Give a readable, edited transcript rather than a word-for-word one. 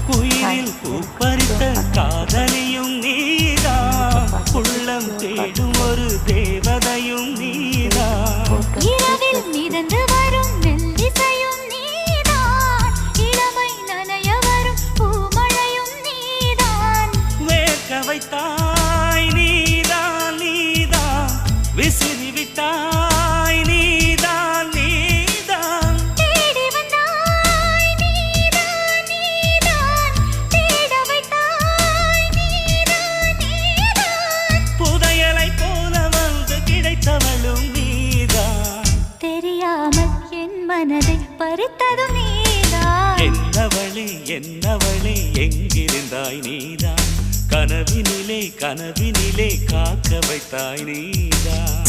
குயிலில் பூப்பறித்த காதலியும் நீதான், உள்ளம் தேடும் ஒரு தேவதையும் நீதான். இரவில் மிதந்து வரும் மெல்லிசையும் நீதான், இளமை நனைய வரும் பூமழையும் நீதான். வேர்க்க வைத்தாய் நீதான் நீதான், விசிறி விட்டாய் நீதான் நீதான். தேடி வந்தாய் நீதான் நீதான், தேட வைத்தாய் நீதான் நீதான். புதையலை போல வந்து கிடைத்தவளும் நீதான். தெரியாமல் என் மனதை பறித்ததும் நீதான். என்னவளே என்னவளே எங்கிருந்தாய் நீதான், கனவினிலே கனவினிலே காக்க வைத்தாய் நீதான்.